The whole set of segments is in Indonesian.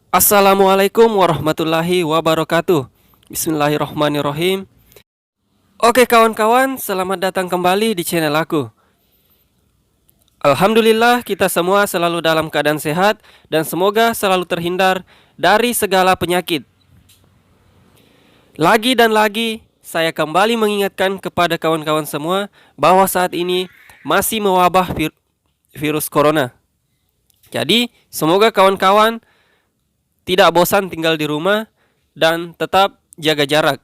Assalamualaikum warahmatullahi wabarakatuh. Bismillahirrahmanirrahim. Oke kawan-kawan, selamat datang kembali di channel aku. Alhamdulillah kita semua selalu dalam keadaan sehat dan semoga selalu terhindar dari segala penyakit. Lagi dan lagi saya kembali mengingatkan kepada kawan-kawan semua bahwa saat ini masih mewabah virus corona. Jadi semoga kawan-kawan tidak bosan tinggal di rumah dan tetap jaga jarak.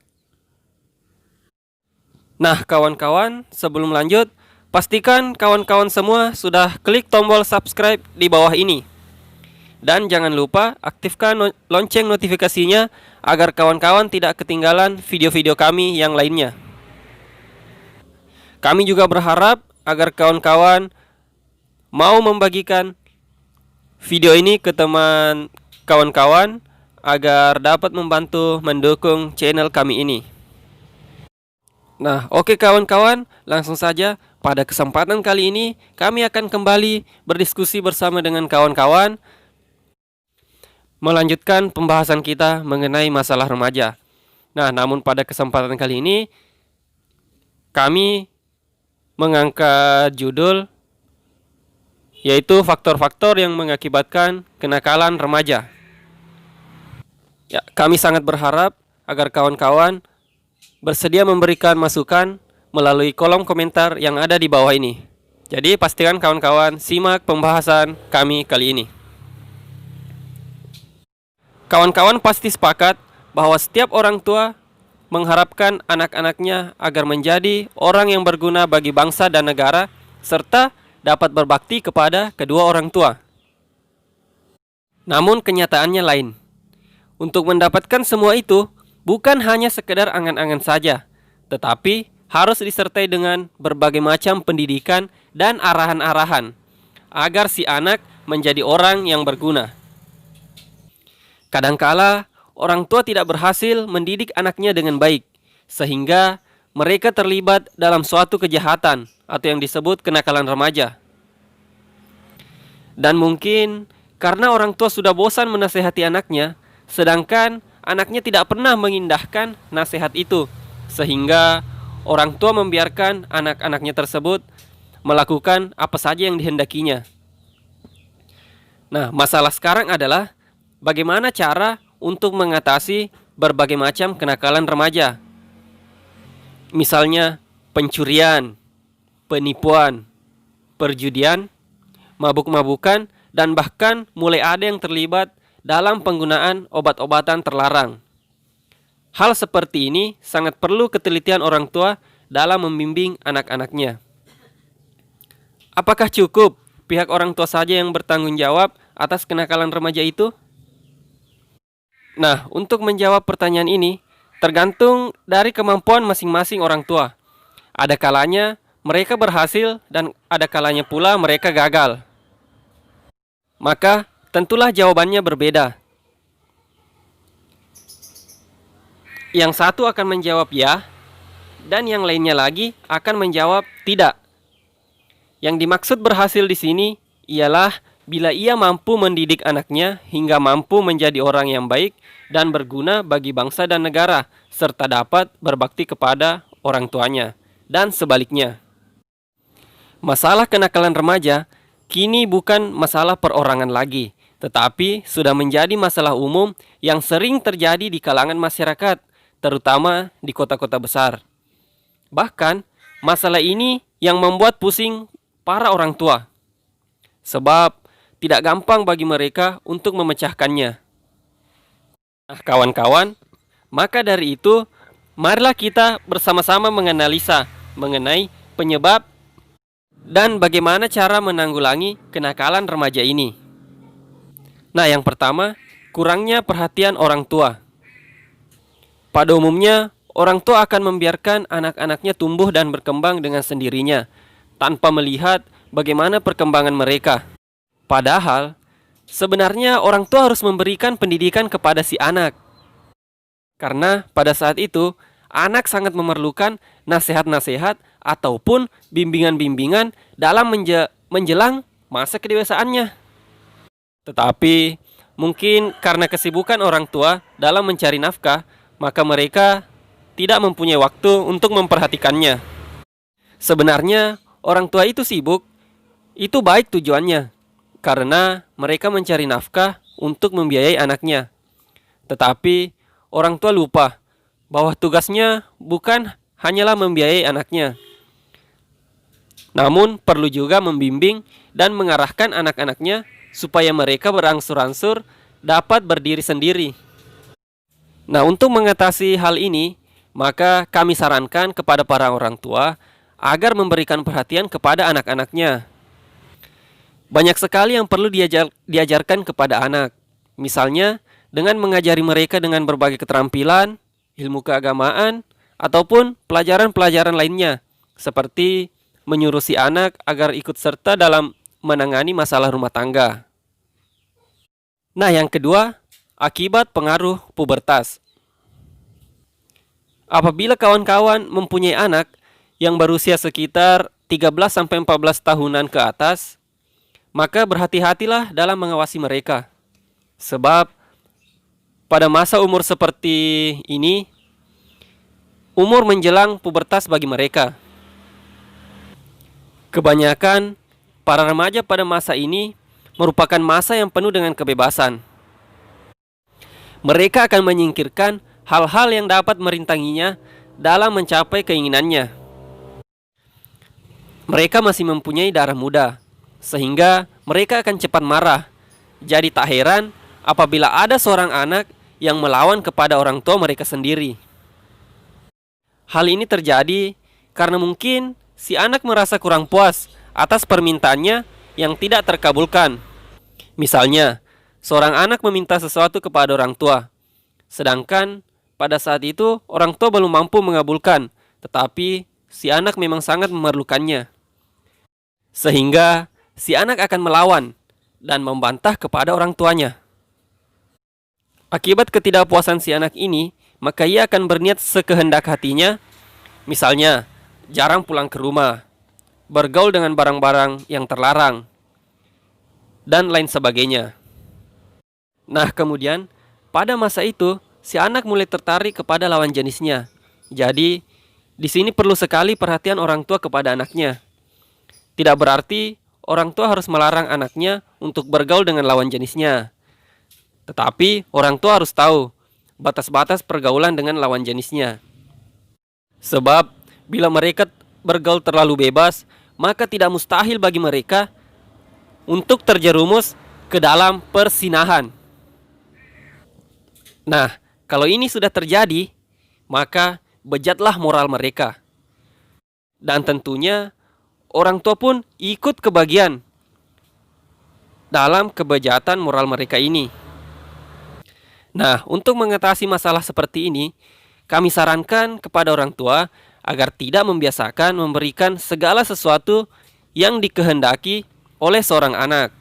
Nah kawan-kawan, sebelum lanjut, pastikan kawan-kawan semua sudah klik tombol subscribe di bawah ini. Dan jangan lupa aktifkan lonceng notifikasinya agar kawan-kawan tidak ketinggalan video-video kami yang lainnya. Kami juga berharap agar kawan-kawan mau membagikan video ini ke teman kawan-kawan agar dapat membantu mendukung channel kami ini. Nah, oke kawan-kawan, langsung saja pada kesempatan kali ini kami akan kembali berdiskusi bersama dengan kawan-kawan melanjutkan pembahasan kita mengenai masalah remaja. Nah, namun pada kesempatan kali ini kami mengangkat judul yaitu faktor-faktor yang mengakibatkan kenakalan remaja. Ya, kami sangat berharap agar kawan-kawan bersedia memberikan masukan melalui kolom komentar yang ada di bawah ini. Jadi pastikan kawan-kawan simak pembahasan kami kali ini. Kawan-kawan pasti sepakat bahwa setiap orang tua mengharapkan anak-anaknya agar menjadi orang yang berguna bagi bangsa dan negara serta dapat berbakti kepada kedua orang tua. Namun kenyataannya lain. Untuk mendapatkan semua itu bukan hanya sekedar angan-angan saja, tetapi harus disertai dengan berbagai macam pendidikan dan arahan-arahan agar si anak menjadi orang yang berguna. Kadangkala orang tua tidak berhasil mendidik anaknya dengan baik, sehingga mereka terlibat dalam suatu kejahatan atau yang disebut kenakalan remaja. Dan mungkin karena orang tua sudah bosan menasehati anaknya, sedangkan anaknya tidak pernah mengindahkan nasihat itu, sehingga orang tua membiarkan anak-anaknya tersebut melakukan apa saja yang dihendakinya. Nah, masalah sekarang adalah bagaimana cara untuk mengatasi berbagai macam kenakalan remaja. Misalnya pencurian, penipuan, perjudian, mabuk-mabukan, dan bahkan mulai ada yang terlibat dalam penggunaan obat-obatan terlarang. Hal seperti ini sangat perlu ketelitian orang tua dalam membimbing anak-anaknya. Apakah cukup pihak orang tua saja yang bertanggung jawab atas kenakalan remaja itu? Nah, untuk menjawab pertanyaan ini, tergantung dari kemampuan masing-masing orang tua. Ada kalanya mereka berhasil dan ada kalanya pula mereka gagal. Maka, tentulah jawabannya berbeda. Yang satu akan menjawab ya, dan yang lainnya lagi akan menjawab tidak. Yang dimaksud berhasil di sini ialah bila ia mampu mendidik anaknya hingga mampu menjadi orang yang baik dan berguna bagi bangsa dan negara, serta dapat berbakti kepada orang tuanya, dan sebaliknya. Masalah kenakalan remaja kini bukan masalah perorangan lagi, tetapi sudah menjadi masalah umum yang sering terjadi di kalangan masyarakat, terutama di kota-kota besar. Bahkan, masalah ini yang membuat pusing para orang tua, sebab tidak gampang bagi mereka untuk memecahkannya. Nah, kawan-kawan, maka dari itu, marilah kita bersama-sama menganalisa mengenai penyebab dan bagaimana cara menanggulangi kenakalan remaja ini. Nah, yang pertama, kurangnya perhatian orang tua. Pada umumnya, orang tua akan membiarkan anak-anaknya tumbuh dan berkembang dengan sendirinya, tanpa melihat bagaimana perkembangan mereka. Padahal, sebenarnya orang tua harus memberikan pendidikan kepada si anak. Karena pada saat itu, anak sangat memerlukan nasihat-nasihat ataupun bimbingan-bimbingan dalam menjelang masa kedewasaannya. Tetapi, mungkin karena kesibukan orang tua dalam mencari nafkah, maka mereka tidak mempunyai waktu untuk memperhatikannya. Sebenarnya, orang tua itu sibuk, itu baik tujuannya, karena mereka mencari nafkah untuk membiayai anaknya. Tetapi, orang tua lupa bahwa tugasnya bukan hanyalah membiayai anaknya, namun perlu juga membimbing dan mengarahkan anak-anaknya supaya mereka berangsur-angsur dapat berdiri sendiri. Nah, untuk mengatasi hal ini, maka kami sarankan kepada para orang tua agar memberikan perhatian kepada anak-anaknya. Banyak sekali yang perlu diajarkan kepada anak. Misalnya, dengan mengajari mereka dengan berbagai keterampilan, ilmu keagamaan, ataupun pelajaran-pelajaran lainnya, seperti menyuruh si anak agar ikut serta dalam menangani masalah rumah tangga. Nah, yang kedua, akibat pengaruh pubertas. Apabila kawan-kawan mempunyai anak yang berusia sekitar 13-14 tahunan ke atas, maka berhati-hatilah dalam mengawasi mereka. Sebab pada masa umur seperti ini, umur menjelang pubertas bagi mereka. Kebanyakan para remaja pada masa ini merupakan masa yang penuh dengan kebebasan. Mereka akan menyingkirkan hal-hal yang dapat merintanginya dalam mencapai keinginannya. Mereka masih mempunyai darah muda, sehingga mereka akan cepat marah. Jadi tak heran apabila ada seorang anak yang melawan kepada orang tua mereka sendiri. Hal ini terjadi karena mungkin si anak merasa kurang puas atas permintaannya yang tidak terkabulkan. Misalnya, seorang anak meminta sesuatu kepada orang tua, sedangkan pada saat itu orang tua belum mampu mengabulkan, tetapi si anak memang sangat memerlukannya. Sehingga si anak akan melawan dan membantah kepada orang tuanya. Akibat ketidakpuasan si anak ini, maka ia akan berniat sekehendak hatinya, misalnya jarang pulang ke rumah, bergaul dengan barang-barang yang terlarang, dan lain sebagainya. Nah, kemudian pada masa itu si anak mulai tertarik kepada lawan jenisnya. Jadi, di sini perlu sekali perhatian orang tua kepada anaknya. Tidak berarti orang tua harus melarang anaknya untuk bergaul dengan lawan jenisnya. Tetapi orang tua harus tahu batas-batas pergaulan dengan lawan jenisnya. Sebab bila mereka bergaul terlalu bebas, maka tidak mustahil bagi mereka untuk terjerumus ke dalam persinahan. Nah, kalau ini sudah terjadi, maka bejatlah moral mereka. Dan tentunya orang tua pun ikut kebagian dalam kebejatan moral mereka ini. Nah, untuk mengatasi masalah seperti ini, kami sarankan kepada orang tua agar tidak membiasakan memberikan segala sesuatu yang dikehendaki oleh seorang anak.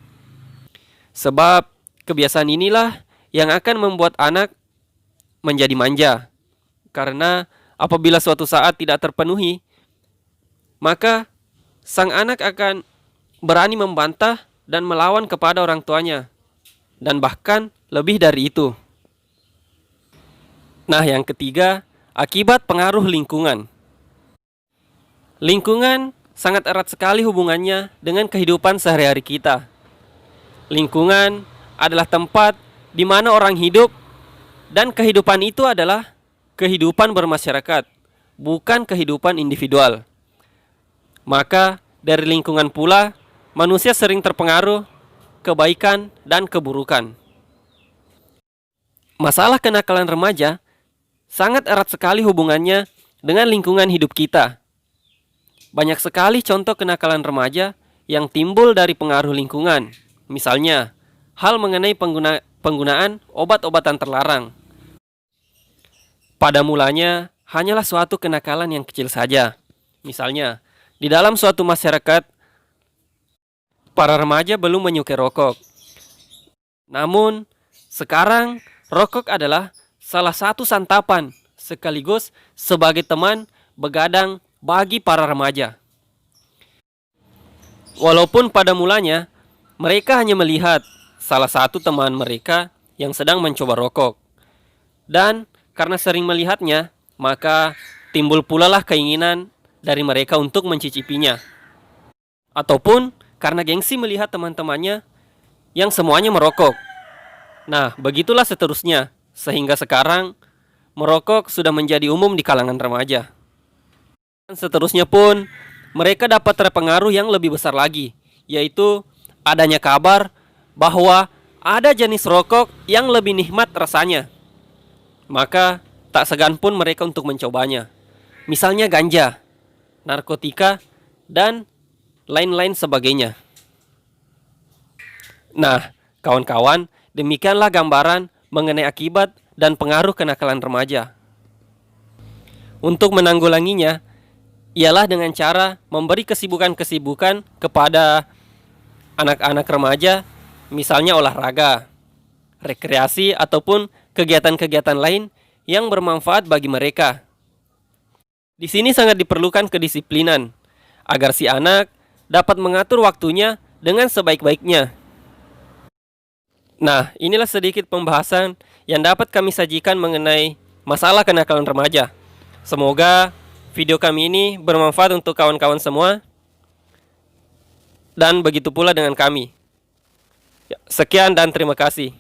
Sebab kebiasaan inilah yang akan membuat anak menjadi manja. Karena apabila suatu saat tidak terpenuhi, maka sang anak akan berani membantah dan melawan kepada orang tuanya. Dan bahkan lebih dari itu. Nah, yang ketiga, akibat pengaruh lingkungan. Lingkungan sangat erat sekali hubungannya dengan kehidupan sehari-hari kita. Lingkungan adalah tempat di mana orang hidup, dan kehidupan itu adalah kehidupan bermasyarakat, bukan kehidupan individual. Maka dari lingkungan pula manusia sering terpengaruh kebaikan dan keburukan. Masalah kenakalan remaja sangat erat sekali hubungannya dengan lingkungan hidup kita. Banyak sekali contoh kenakalan remaja yang timbul dari pengaruh lingkungan. Misalnya, hal mengenai penggunaan obat-obatan terlarang. Pada mulanya, hanyalah suatu kenakalan yang kecil saja. Misalnya, di dalam suatu masyarakat, para remaja belum menyukai rokok. Namun, sekarang rokok adalah salah satu santapan sekaligus sebagai teman begadang bagi para remaja. Walaupun pada mulanya mereka hanya melihat salah satu teman mereka yang sedang mencoba rokok. Dan karena sering melihatnya, maka timbul pula lah keinginan dari mereka untuk mencicipinya. Ataupun karena gengsi melihat teman-temannya yang semuanya merokok. Nah, begitulah seterusnya, sehingga sekarang merokok sudah menjadi umum di kalangan remaja. Dan seterusnya pun, mereka dapat terpengaruh yang lebih besar lagi, yaitu adanya kabar bahwa ada jenis rokok yang lebih nikmat rasanya. Maka, tak segan pun mereka untuk mencobanya. Misalnya ganja, narkotika, dan lain-lain sebagainya. Nah, kawan-kawan, demikianlah gambaran mengenai akibat dan pengaruh kenakalan remaja. Untuk menanggulanginya, ialah dengan cara memberi kesibukan-kesibukan kepada anak-anak remaja, misalnya olahraga, rekreasi, ataupun kegiatan-kegiatan lain yang bermanfaat bagi mereka. Di sini sangat diperlukan kedisiplinan, agar si anak dapat mengatur waktunya dengan sebaik-baiknya. Nah, inilah sedikit pembahasan yang dapat kami sajikan mengenai masalah kenakalan remaja. Semoga video kami ini bermanfaat untuk kawan-kawan semua, dan begitu pula dengan kami. Sekian dan terima kasih.